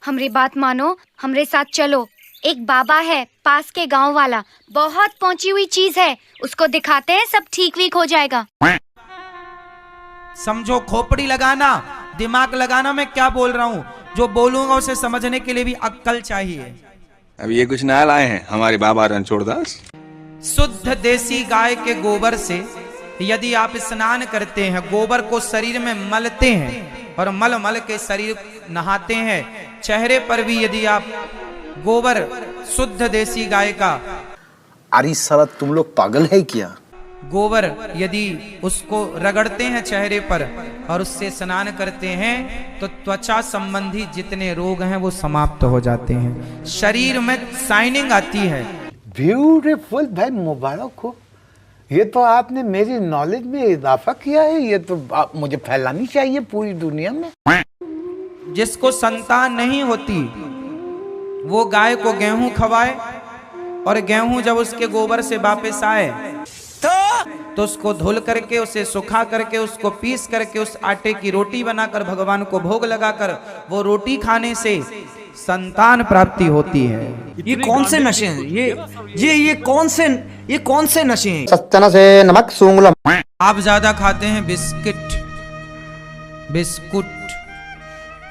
हमरी बात मानो, हमरे साथ चलो। एक बाबा है पास के गांव वाला, बहुत पहुंची हुई चीज है, उसको दिखाते हैं, सब ठीक वीक हो जाएगा। समझो, खोपड़ी लगाना, दिमाग लगाना, मैं क्या बोल रहा हूँ। जो बोलूंगा उसे समझने के लिए भी अक्ल चाहिए। अब ये कुछ नया लाए हैं हमारे बाबा रणछोड़दास। शुद्ध देसी गाय के गोबर से यदि आप स्नान करते हैं, गोबर को शरीर में मलते हैं और मल मल के शरीर नहाते हैं, चेहरे पर भी यदि आप गोबर शुद्ध देसी गाय का, अरे साला तुम लोग पागल है क्या? गोबर यदि उसको रगड़ते हैं चेहरे पर और उससे स्नान करते हैं तो त्वचा संबंधी जितने रोग हैं वो समाप्त हो जाते हैं, शरीर में शाइनिंग आती है। ब्यूटीफुल भाई, मुबारक हो। ये तो आपने मेरी नॉलेज में इजाफा किया है। ये तो मुझे फैलानी चाहिए पूरी दुनिया में। जिसको संतान नहीं होती वो गाय को गेहूं खवाए और गेहूं जब उसके गोबर से वापस आए तो उसको धुल करके, उसे सुखा करके, उसको पीस करके उस आटे की रोटी बनाकर भगवान को भोग लगाकर वो रोटी खाने से संतान प्राप्ति होती है। ये कौन से नशे हैं? ये कौन से नशे हैं? सत्तना से नमक सूंगलम। आप ज्यादा खाते हैं बिस्किट।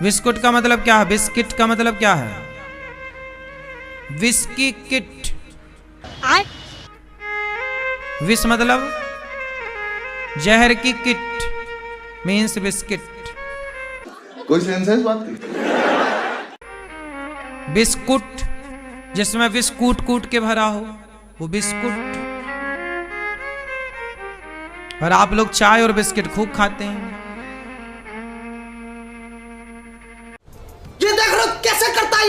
बिस्कुट का मतलब क्या है? बिस्किट का मतलब क्या है? Whisky kit. विष मतलब जहर की किट, मीन्स बिस्किट। कोई सेंस है इस बात की? बिस्कुट जिसमें विष कूट कूट के भरा हो वो बिस्कुट। और आप लोग चाय और बिस्किट खूब खाते हैं। ये देख लो कैसे करता है,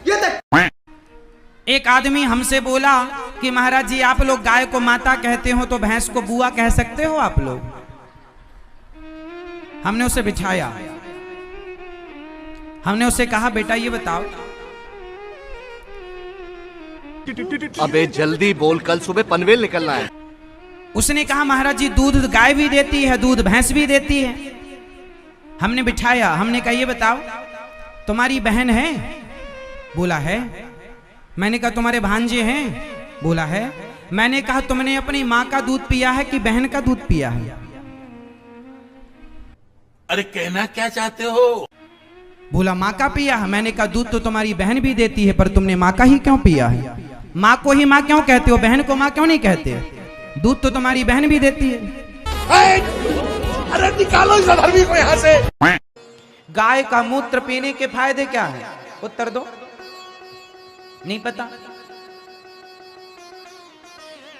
ये देख। एक आदमी हमसे बोला कि महाराज जी आप लोग गाय को माता कहते हो तो भैंस को बुआ कह सकते हो आप लोग? हमने उसे बिठाया, हमने उसे कहा बेटा ये बताओ। अबे जल्दी बोल, कल सुबह पनवेल निकलना है। उसने कहा महाराज जी दूध गाय भी देती है, दूध भैंस भी देती है। हमने बिठाया, हमने कहा ये बताओ तुम्हारी बहन है? बोला है। मैंने कहा तुम्हारे भांजे हैं? बोला है। मैंने कहा तुमने अपनी माँ का दूध पिया है कि बहन का दूध पिया है? अरे कहना क्या चाहते हो? बोला माँ का पिया है। मैंने कहा दूध तो तुम्हारी बहन भी देती है पर तुमने माँ का ही क्यों पिया है? माँ को ही माँ क्यों कहते हो, बहन को माँ क्यों नहीं कहते? दूध तो तुम्हारी बहन भी देती है। अरे निकालो इस अधर्मी को यहाँ से। गाय का मूत्र पीने के फायदे क्या है? उत्तर दो। नहीं पता?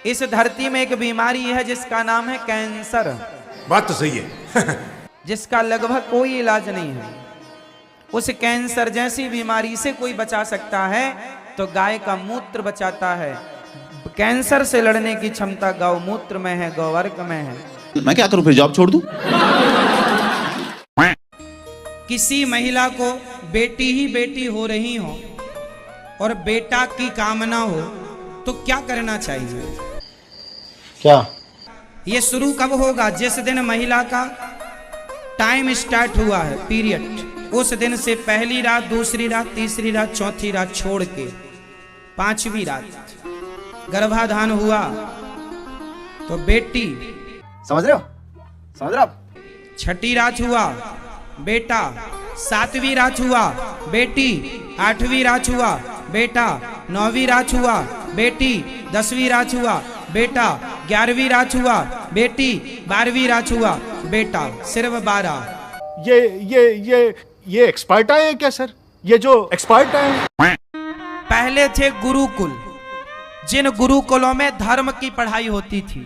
इस धरती में एक बीमारी है जिसका नाम है कैंसर। बात तो सही है। जिसका लगभग कोई इलाज नहीं है। उस कैंसर जैसी बीमारी से कोई बचा सकता है तो गाय का मूत्र बचाता है। कैंसर से लड़ने की क्षमता गौमूत्र में है, गौवर्क में है। मैं क्या करूं फिर, जॉब छोड़ दूं? किसी महिला को बेटी ही बेटी हो रही हो और बेटा की कामना हो तो क्या करना चाहिए? क्या? ये शुरू कब होगा? जिस दिन महिला का टाइम स्टार्ट हुआ है, पीरियड, उस दिन से पहली रात, दूसरी रात, तीसरी रात, चौथी रात छोड़ के पांचवी रात गर्भाधान हुआ तो बेटी। समझ रहे हो? छठी रात हुआ बेटा, सातवीं रात हुआ बेटी, आठवीं रात हुआ बेटा, नौवीं रात हुआ बेटी, 10वीं रात हुआ बेटा, 11वीं रात हुआ बेटी, 12वीं रात हुआ बेटा, सिर्फ 12। ये एक्सपर्ट आए हैं क्या सर? ये जो एक्सपर्ट आए हैं? पहले थे गुरुकुल, जिन गुरुकुलों में धर्म की पढ़ाई होती थी।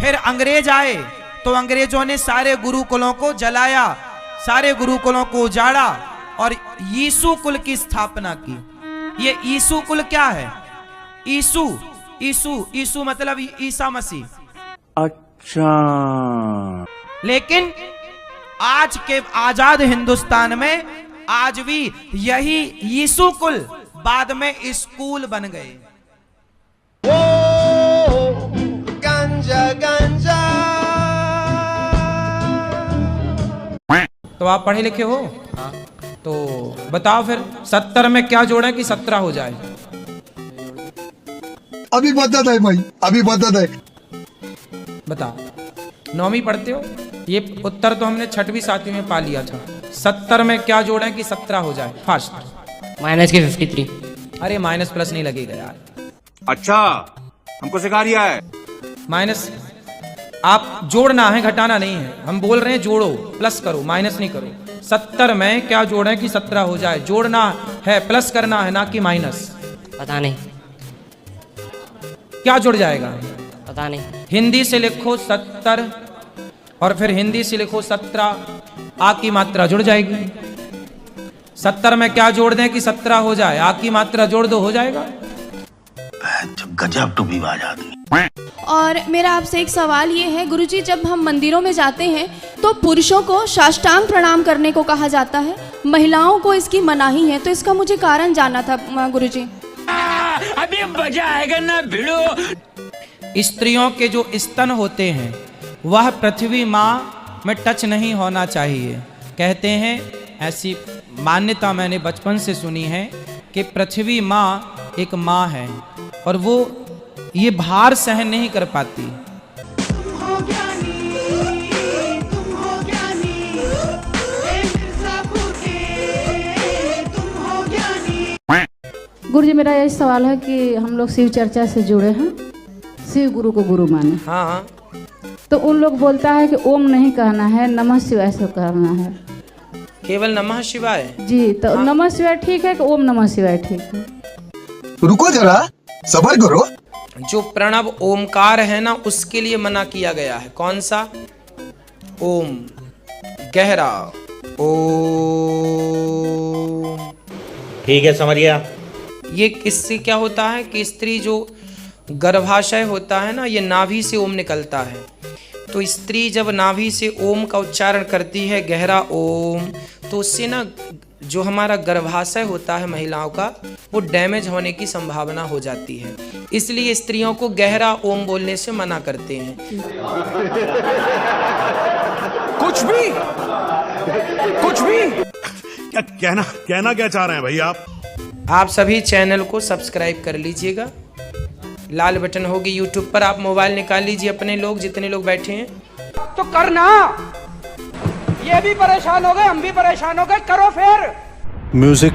फिर अंग्रेज आए तो अंग्रेजों ने सारे गुरुकुलों को जलाया, सारे गुरुकुलों को उजाड़ा और यीशु कुल की स्थापना की। ये यीशु कुल क्या है? यीशु मतलब ईसा मसीह। अच्छा। लेकिन आज के आजाद हिंदुस्तान में आज भी यही यीशु कुल बाद में स्कूल बन गए। गांजा गांजा। तो आप पढ़े लिखे हो? तो बताओ फिर 70 में क्या जोड़ें कि 17 हो जाए? अभी बता दे भाई, अभी बता दे। बताओ, 9वीं पढ़ते हो, ये उत्तर तो हमने 6वीं 7वीं में पा लिया था। 70 में क्या जोड़ें कि 17 हो जाए? फास्ट। माइनस के 53। अरे माइनस प्लस नहीं लगेगा यार। अच्छा, हमको सिखा रिया है। माइनस आप जोड़ना है, घटाना नहीं है। हम बोल रहे हैं जोड़ो, प्लस करो, माइनस नहीं करो। 70 में क्या जोड़ें कि 17 हो जाए? जोड़ना है, प्लस करना है, ना कि माइनस। पता नहीं, क्या जुड़ जाएगा? पता नहीं। हिंदी से लिखो 70 और फिर हिंदी से लिखो 17, आ की मात्रा जुड़ जाएगी। 70 में क्या जोड़ दें कि 17 हो जाए? आ की मात्रा जोड़ दो, हो जाएगा। गजब टू बाज आदमी। और मेरा आपसे एक सवाल ये है गुरुजी, जब हम मंदिरों में जाते हैं तो पुरुषों को साष्टांग प्रणाम करने को कहा जाता है, महिलाओं को इसकी मनाही है, तो इसका मुझे कारण जानना था गुरुजी। अभी मजा आएगा ना भिड़ो। स्त्रियों के जो स्तन होते हैं वह पृथ्वी माँ में टच नहीं होना चाहिए। कहते हैं, ऐसी मान्यता मैंने बचपन से सुनी है कि पृथ्वी माँ एक माँ है और वो ये भार सहन नहीं कर पाती। गुरुजी, मेरा यही सवाल है कि हम लोग शिव चर्चा से जुड़े हैं, शिव गुरु को गुरु माने। हाँ, तो उन लोग बोलता है कि ओम नहीं कहना है, नमः शिवाय से कहना है। केवल नमः शिवाय जी, तो हाँ। नमः शिवाय ठीक है कि ओम नमः शिवाय ठीक है? रुको जरा, सबर करो। जो प्रणव ओमकार है ना, उसके लिए मना किया गया है। कौन सा? ओम, गहरा ओम। ठीक है, समझ गया। ये किससे क्या होता है कि स्त्री जो गर्भाशय होता है ना, ये नाभि से ओम निकलता है। तो स्त्री जब नाभि से ओम का उच्चारण करती है, गहरा ओम, तो उससे ना जो हमारा गर्भाशय होता है महिलाओं का, वो डैमेज होने की संभावना हो जाती है। इसलिए स्त्रियों को गहरा ओम बोलने से मना करते हैं। कुछ भी कहना क्या चाह रहे हैं भाई आप? आप सभी चैनल को सब्सक्राइब कर लीजिएगा। लाल बटन होगी YouTube पर, आप मोबाइल निकाल लीजिए अपने लोग, जितने लोग बैठे हैं। तो करना, ये भी परेशान हो गए, हम भी परेशान हो गए, करो फिर। म्यूजिक।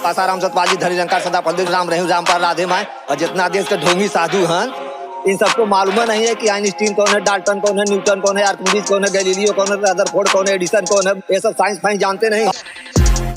आसाराम सतपाली धरी रंकार सदा पंडित राम रहीम राम पर राधे माए। और जितना देश के ढोंगी साधु हैं, इन सबको मालूम नहीं है कि आइंस्टीन कौन है, डाल्टन कौन है, न्यूटन कौन है, आर्किमिडीज कौन है, गैलीलियो कौन है, रदरफोर्ड कौन है, एडिसन कौन है। ये सब साइंस फाइंस जानते नहीं।